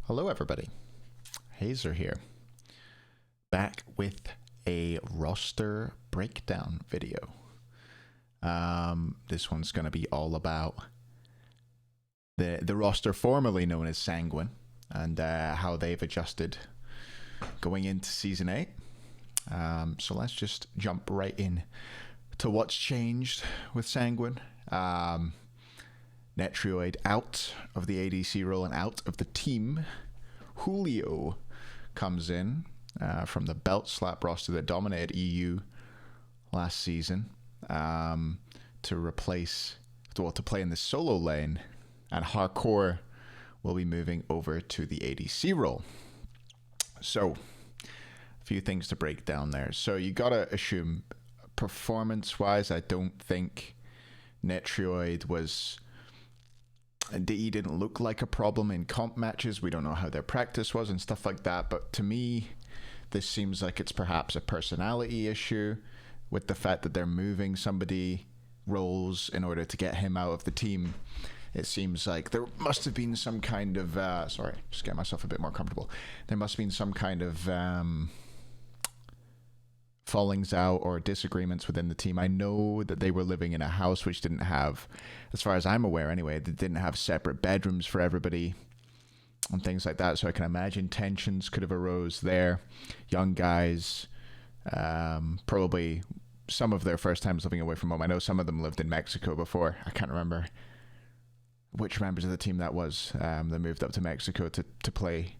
Hello everybody, Hazer here, back with a roster breakdown video. This one's going to be all about the roster formerly known as Sanguine and how they've adjusted going into Season 8. So let's just jump right in to what's changed with Sanguine. Netrioid out of the ADC role and out of the team. Julio comes in from the belt slap roster that dominated EU last season to play in the solo lane, and Jarcorr will be moving over to the ADC role. So a few things to break down there. So you gotta assume performance wise, I don't think Netrioid was... He didn't look like a problem in comp matches. We don't know how their practice was and stuff like that. But to me, this seems like it's perhaps a personality issue with the fact that they're moving somebody roles in order to get him out of the team. It seems like there must have been some kind of... sorry, just get myself a bit more comfortable. There must have been some kind of... fallings out or disagreements within the team. I know that they were living in a house which didn't have, as far as I'm aware anyway, they didn't have separate bedrooms for everybody and things like that. So I can imagine tensions could have arose there. Young guys, probably some of their first times living away from home. I know some of them lived in Mexico before. I can't remember which members of the team that was. They moved up to Mexico to play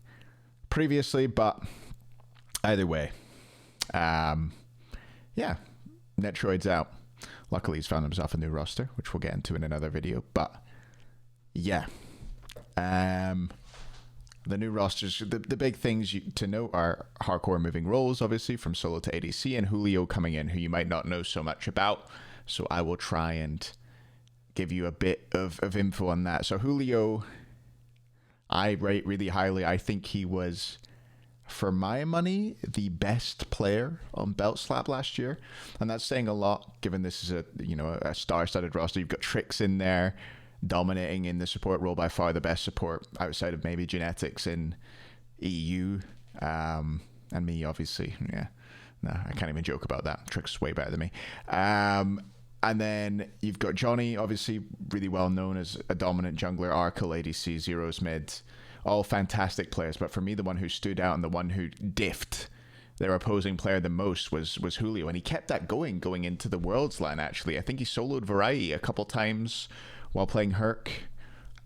previously, but either way, yeah, Netrioid's out. Luckily, he's found himself a new roster, which we'll get into in another video. But yeah, the new rosters, the big things to note are Jarcorr moving roles, obviously, from solo to ADC, and Julio coming in, who you might not know so much about. So I will try and give you a bit of info on that. So Julio, I rate really highly. I think he was, for my money, the best player on Belt Slap last year, and that's saying a lot given this is a star-studded roster. You've got Trix in there dominating in the support role, by far the best support outside of maybe Genetics in EU, and me obviously. Yeah, no, I can't even joke about that. Trix is way better than me. And then you've got Johnny, obviously really well known as a dominant jungler, Arkle, ADC, Zeros mid. All fantastic players, but for me, the one who stood out and the one who diffed their opposing player the most was Julio, and he kept that going into the Worlds line, actually. I think he soloed Variety a couple times while playing Herc,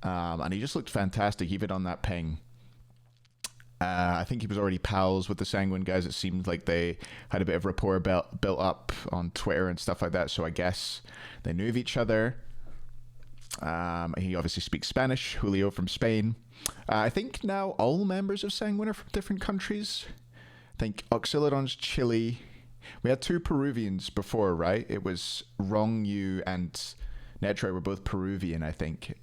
and he just looked fantastic, even on that ping. I think he was already pals with the Sanguine guys. It seemed like they had a bit of rapport built up on Twitter and stuff like that, so I guess they knew of each other. He obviously speaks Spanish, Julio from Spain. I think now all members of Sanguine are from different countries. I think Oxiledon's Chile. We had two Peruvians before, right? It was Ronngyu and Netrioid were both Peruvian, I think.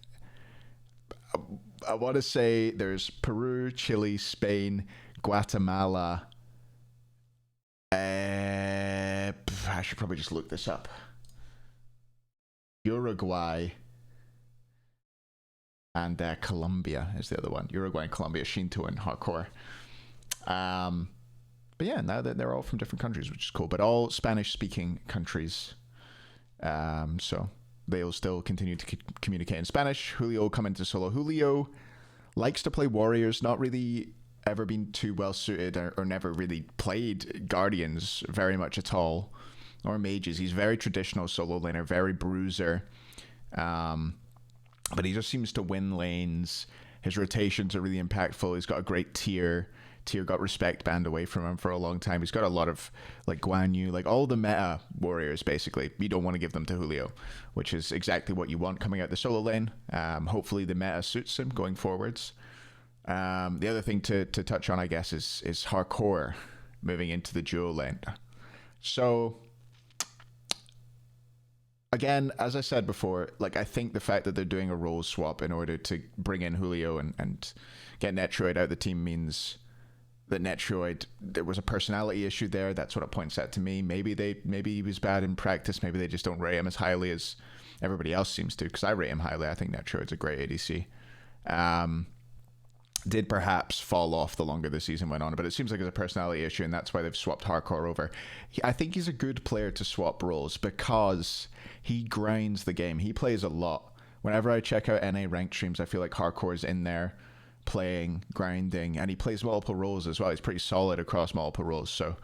I want to say there's Peru, Chile, Spain, Guatemala. I should probably just look this up. Uruguay. And Colombia is the other one. Uruguay and Colombia, Sheento and Jarcorr. But yeah, now that they're all from different countries, which is cool. But all Spanish-speaking countries. So they'll still continue to communicate in Spanish. Julio will come into solo. Julio likes to play warriors, not really ever been too well-suited or never really played Guardians very much at all. Or mages. He's very traditional solo laner, very bruiser. But he just seems to win lanes. His rotations are really impactful. He's got a great tier. Tier got respect banned away from him for a long time. He's got a lot of, like, Guan Yu, like, all the meta warriors, basically. You don't want to give them to Julio, which is exactly what you want coming out the solo lane. Hopefully the meta suits him going forwards. The other thing to touch on, I guess, is Jarcorr moving into the duo lane. So... again, as I said before, like, I think the fact that they're doing a role swap in order to bring in Julio and get Netrioid out of the team means that Netrioid, there was a personality issue there. That's what it points out to me. Maybe he was bad in practice. Maybe they just don't rate him as highly as everybody else seems to, because I rate him highly. I think Netrioid's a great ADC. did perhaps fall off the longer the season went on, but it seems like it's a personality issue, and that's why they've swapped Jarcorr over. I think he's a good player to swap roles because he grinds the game. He plays a lot. Whenever I check out NA ranked streams, I feel like Hardcore's in there playing, grinding, and he plays multiple roles as well. He's pretty solid across multiple roles, so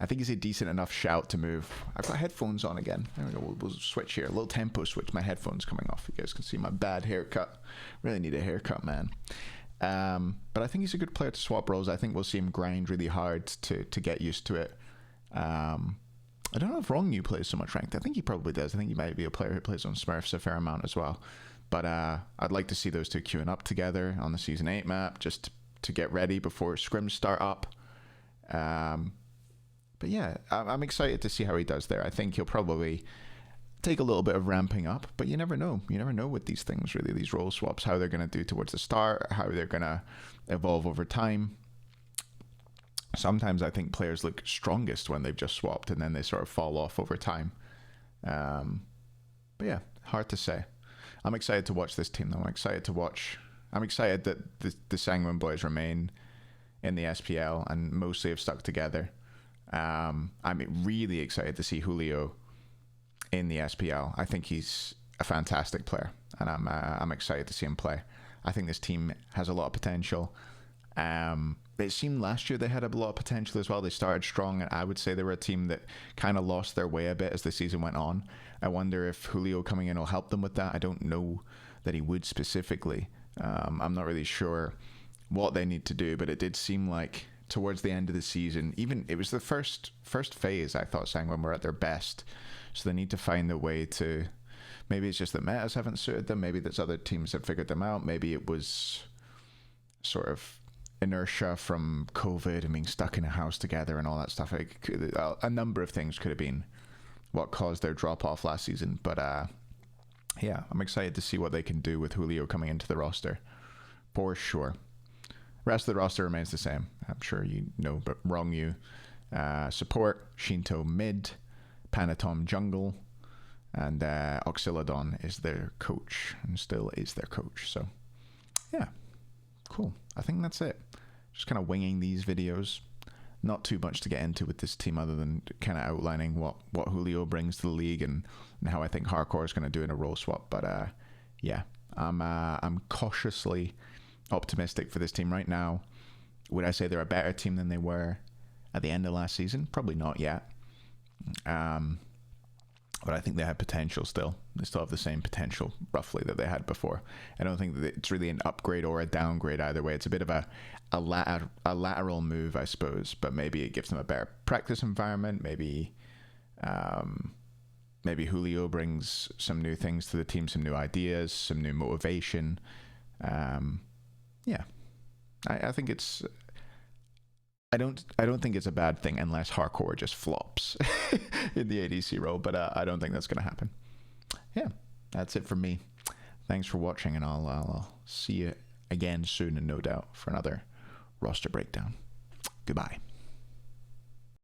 I think he's a decent enough shout to move. I've got headphones on again. There we go. We'll switch here. A little tempo switch. My headphones coming off. You guys can see my bad haircut. Really need a haircut, man. But I think he's a good player to swap roles. I think we'll see him grind really hard to get used to it. I don't know if Ronngyu plays so much ranked. I think he probably does. I think he might be a player who plays on Smurfs a fair amount as well. But I'd like to see those two queuing up together on the Season 8 map just to get ready before scrims start up. But yeah, I'm excited to see how he does there. I think he'll probably take a little bit of ramping up, but you never know. You never know with these things, really, these role swaps, how they're going to do towards the start, how they're going to evolve over time. Sometimes I think players look strongest when they've just swapped, and then they sort of fall off over time. But yeah, hard to say. I'm excited to watch this team, though. I'm excited that the Sangwon boys remain in the SPL and mostly have stuck together. I'm really excited to see Julio in the SPL. I think he's a fantastic player, and I'm excited to see him play. I think this team has a lot of potential. It seemed last year they had a lot of potential as well. They started strong, and I would say they were a team that kind of lost their way a bit as the season went on. I wonder if Julio coming in will help them with that. I don't know that he would specifically. I'm not really sure what they need to do, but it did seem like towards the end of the season, even it was the first phase, I thought Sangwon were at their best. So they need to find a way to, maybe it's just that metas haven't suited them. Maybe there's other teams that figured them out. Maybe it was sort of inertia from COVID and being stuck in a house together and all that stuff. A number of things could have been what caused their drop off last season. But yeah, I'm excited to see what they can do with Julio coming into the roster for sure. Rest of the roster remains the same. I'm sure you know, but Ronngyu support, Sheento mid, Panitom jungle, and Oxiledon is their coach and still is their coach. So yeah, cool. I think that's it. Just kind of winging these videos. Not too much to get into with this team other than kind of outlining what Julio brings to the league and how I think Jarcorr is going to do in a role swap. But yeah, I'm cautiously optimistic for this team right now. Would I say they're a better team than they were at the end of last season? Probably not yet. But I think they have potential still. They still have the same potential, roughly, that they had before. I don't think that it's really an upgrade or a downgrade either way. It's a bit of a lateral move, I suppose, but maybe it gives them a better practice environment. Maybe Julio brings some new things to the team, some new ideas, some new motivation. Yeah, I think it's. I don't think it's a bad thing unless Jarcorr just flops in the ADC role, but I don't think that's going to happen. Yeah, that's it for me. Thanks for watching, and I'll see you again soon, and no doubt for another roster breakdown. Goodbye.